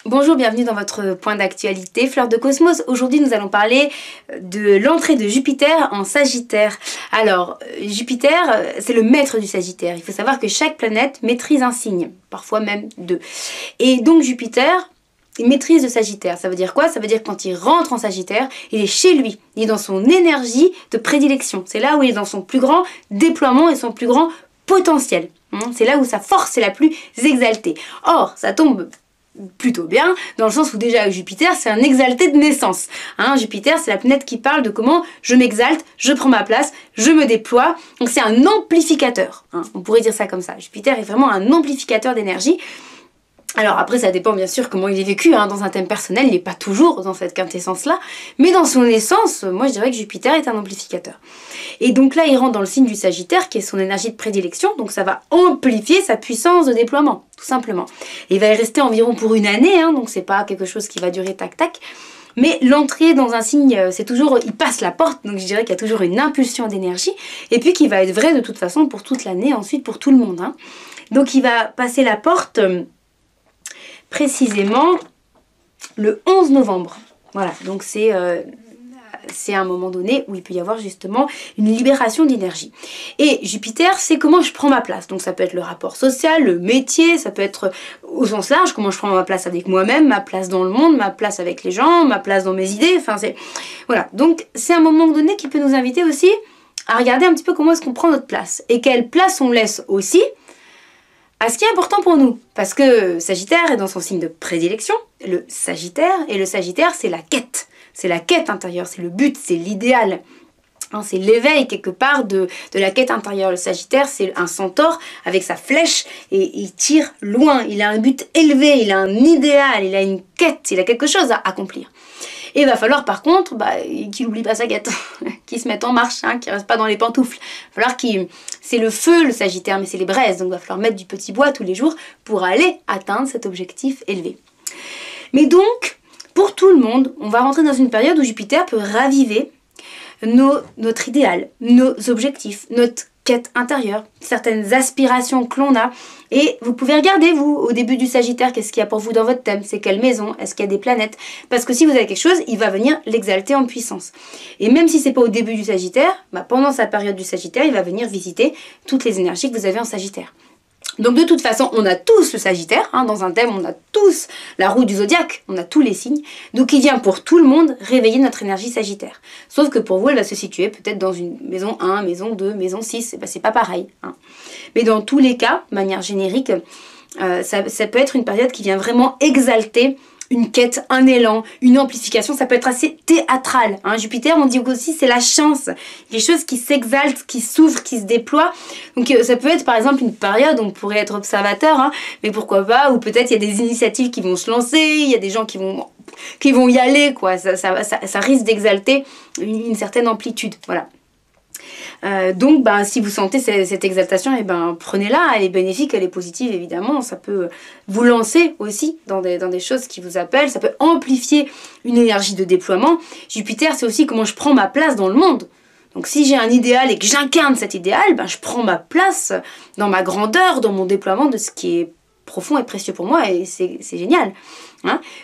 Bonjour, bienvenue dans votre point d'actualité Fleur de Cosmos. Aujourd'hui, nous allons parler de l'entrée de Jupiter en Sagittaire. Alors, Jupiter, c'est le maître du Sagittaire. Il faut savoir que chaque planète maîtrise un signe, parfois même deux. Et donc Jupiter, il maîtrise le Sagittaire. Ça veut dire quoi? Ça veut dire que quand il rentre en Sagittaire, il est chez lui. Il est dans son énergie de prédilection. C'est là où il est dans son plus grand déploiement et son plus grand potentiel. C'est là où sa force est la plus exaltée. Or, ça tombe plutôt bien, dans le sens où déjà Jupiter c'est un exalté de naissance. Jupiter c'est la planète qui parle de comment je m'exalte, je prends ma place, je me déploie, donc c'est un amplificateur, on pourrait dire ça comme ça. Jupiter est vraiment un amplificateur d'énergie. Alors après ça dépend bien sûr comment il est vécu, dans un thème personnel, il n'est pas toujours dans cette quintessence là, mais dans son essence, moi je dirais que Jupiter est un amplificateur. Et donc là il rentre dans le signe du Sagittaire qui est son énergie de prédilection, donc ça va amplifier sa puissance de déploiement, tout simplement. Et il va y rester environ pour une année, donc c'est pas quelque chose qui va durer tac tac, mais l'entrée dans un signe, c'est toujours, il passe la porte, donc je dirais qu'il y a toujours une impulsion d'énergie, et puis qui va être vrai de toute façon pour toute l'année, ensuite pour tout le monde. Donc il va passer la porte précisément le 11 novembre. Voilà, donc c'est un moment donné où il peut y avoir justement une libération d'énergie. Et Jupiter, c'est comment je prends ma place. Donc ça peut être le rapport social, le métier, ça peut être au sens large, comment je prends ma place avec moi-même, ma place dans le monde, ma place avec les gens, ma place dans mes idées, enfin c'est... Voilà, donc c'est un moment donné qui peut nous inviter aussi à regarder un petit peu comment est-ce qu'on prend notre place. Et quelle place on laisse aussi à ce qui est important pour nous. Parce que Sagittaire est dans son signe de prédilection, le Sagittaire, et le Sagittaire c'est la quête. C'est la quête intérieure, c'est le but, c'est l'idéal. C'est l'éveil quelque part de la quête intérieure. Le Sagittaire, c'est un centaure avec sa flèche et il tire loin. Il a un but élevé, il a un idéal, il a une quête, il a quelque chose à accomplir. Et il va falloir par contre qu'il n'oublie pas sa quête, qu'il se mette en marche, qu'il ne reste pas dans les pantoufles. Il va falloir qu'il... C'est le feu le Sagittaire, mais c'est les braises. Donc il va falloir mettre du petit bois tous les jours pour aller atteindre cet objectif élevé. Mais donc, pour tout le monde, on va rentrer dans une période où Jupiter peut raviver notre idéal, nos objectifs, notre quête intérieure, certaines aspirations que l'on a. Et vous pouvez regarder, vous, au début du Sagittaire, qu'est-ce qu'il y a pour vous dans votre thème, c'est quelle maison, est-ce qu'il y a des planètes. Parce que si vous avez quelque chose, il va venir l'exalter en puissance. Et même si c'est pas au début du Sagittaire, pendant sa période du Sagittaire, il va venir visiter toutes les énergies que vous avez en Sagittaire. Donc de toute façon, on a tous le Sagittaire, dans un thème, on a tous la roue du zodiaque, on a tous les signes. Donc il vient pour tout le monde réveiller notre énergie Sagittaire. Sauf que pour vous, elle va se situer peut-être dans une maison 1, maison 2, maison 6, c'est pas pareil. Mais dans tous les cas, de manière générique, ça peut être une période qui vient vraiment exalter une quête, un élan, une amplification, ça peut être assez théâtral. Jupiter, on dit aussi, c'est la chance. Les choses qui s'exaltent, qui s'ouvrent, qui se déploient. Donc ça peut être par exemple une période où on pourrait être observateur, mais pourquoi pas, ou peut-être il y a des initiatives qui vont se lancer, il y a des gens qui vont y aller, quoi. Ça risque d'exalter une certaine amplitude, voilà. Donc si vous sentez cette exaltation, prenez-la, elle est bénéfique, elle est positive évidemment, ça peut vous lancer aussi dans des choses qui vous appellent, ça peut amplifier une énergie de déploiement. Jupiter c'est aussi comment je prends ma place dans le monde. Donc si j'ai un idéal et que j'incarne cet idéal, je prends ma place dans ma grandeur, dans mon déploiement de ce qui est profond et précieux pour moi, et c'est génial.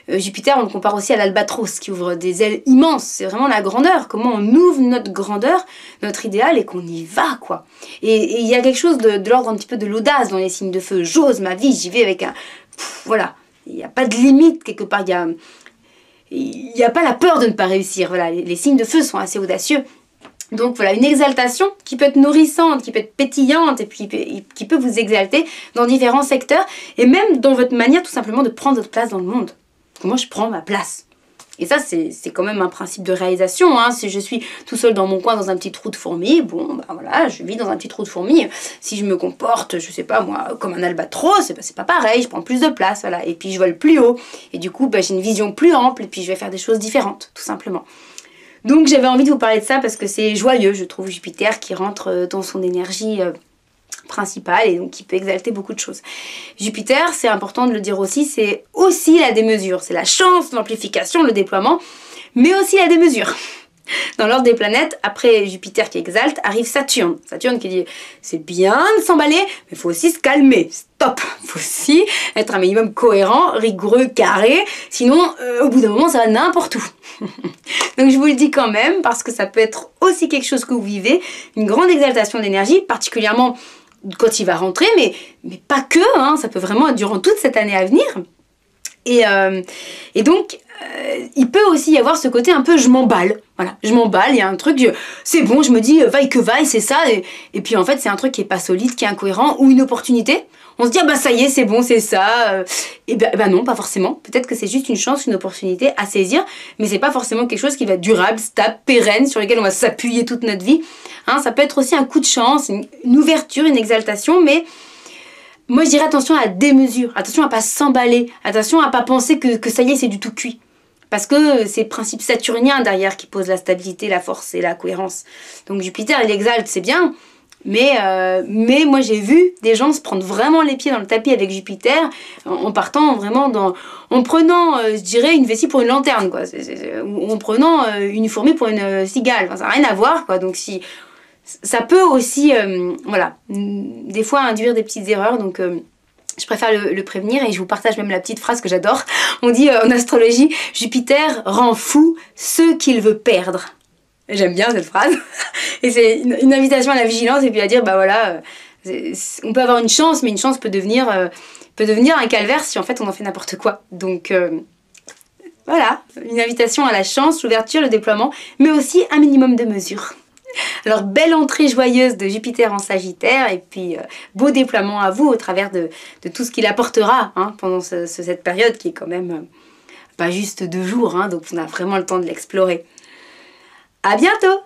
Jupiter, on le compare aussi à l'albatros qui ouvre des ailes immenses. C'est vraiment la grandeur, comment on ouvre notre grandeur, notre idéal, et qu'on y va, quoi. Et il y a quelque chose de l'ordre un petit peu de l'audace dans les signes de feu. J'ose ma vie, j'y vais avec un... voilà, il n'y a pas de limite quelque part, il n'y a pas la peur de ne pas réussir. Voilà, les signes de feu sont assez audacieux. Donc voilà, une exaltation qui peut être nourrissante, qui peut être pétillante, et puis qui peut vous exalter dans différents secteurs, et même dans votre manière tout simplement de prendre votre place dans le monde. Comment je prends ma place? Et ça, c'est quand même un principe de réalisation. Si je suis tout seul dans mon coin, dans un petit trou de fourmi, voilà, je vis dans un petit trou de fourmi. Si je me comporte, je sais pas moi, comme un albatros, c'est pas pareil, je prends plus de place, voilà. Et puis je vole plus haut, et du coup, j'ai une vision plus ample, et puis je vais faire des choses différentes, tout simplement. Donc j'avais envie de vous parler de ça parce que c'est joyeux, je trouve, Jupiter qui rentre dans son énergie principale et donc qui peut exalter beaucoup de choses. Jupiter, c'est important de le dire aussi, c'est aussi la démesure. C'est la chance, l'amplification, le déploiement, mais aussi la démesure. Dans l'ordre des planètes, après Jupiter qui exalte, arrive Saturne. Saturne qui dit c'est bien de s'emballer, mais il faut aussi se calmer. Stop. Il faut aussi être un minimum cohérent, rigoureux, carré. Sinon, au bout d'un moment, ça va n'importe où. Donc je vous le dis quand même, parce que ça peut être aussi quelque chose que vous vivez, une grande exaltation d'énergie, particulièrement quand il va rentrer, mais pas que, hein, ça peut vraiment être durant toute cette année à venir. Et donc, il peut aussi y avoir ce côté un peu je m'emballe. Voilà, je m'emballe, il y a un truc, c'est bon, je me dis vaille que vaille, c'est ça. Et puis en fait, c'est un truc qui est pas solide, qui est incohérent, ou une opportunité. On se dit, ah bah ça y est, c'est bon, c'est ça. Et ben non, pas forcément. Peut-être que c'est juste une chance, une opportunité à saisir, mais c'est pas forcément quelque chose qui va être durable, stable, pérenne, sur lequel on va s'appuyer toute notre vie. Hein, ça peut être aussi un coup de chance, une ouverture, une exaltation, mais moi je dirais attention à la démesure, attention à pas s'emballer, attention à pas penser que ça y est, c'est du tout cuit. Parce que c'est le principe saturnien derrière qui pose la stabilité, la force et la cohérence. Donc Jupiter, il exalte, c'est bien, mais moi j'ai vu des gens se prendre vraiment les pieds dans le tapis avec Jupiter en partant vraiment en prenant, je dirais, une vessie pour une lanterne, quoi. Ou en prenant une fourmi pour une cigale. Enfin, ça n'a rien à voir, quoi. Donc si ça peut aussi, voilà, des fois induire des petites erreurs, donc je préfère le prévenir et je vous partage même la petite phrase que j'adore. On dit en astrologie, Jupiter rend fou ceux qu'il veut perdre. J'aime bien cette phrase. Et c'est une invitation à la vigilance et puis à dire, bah voilà, on peut avoir une chance, mais une chance peut devenir un calvaire si en fait on en fait n'importe quoi. Donc voilà, une invitation à la chance, l'ouverture, le déploiement, mais aussi un minimum de mesure. Alors, belle entrée joyeuse de Jupiter en Sagittaire et puis beau déploiement à vous au travers de tout ce qu'il apportera hein, pendant cette période qui est quand même pas juste 2 jours, hein, donc on a vraiment le temps de l'explorer. À bientôt!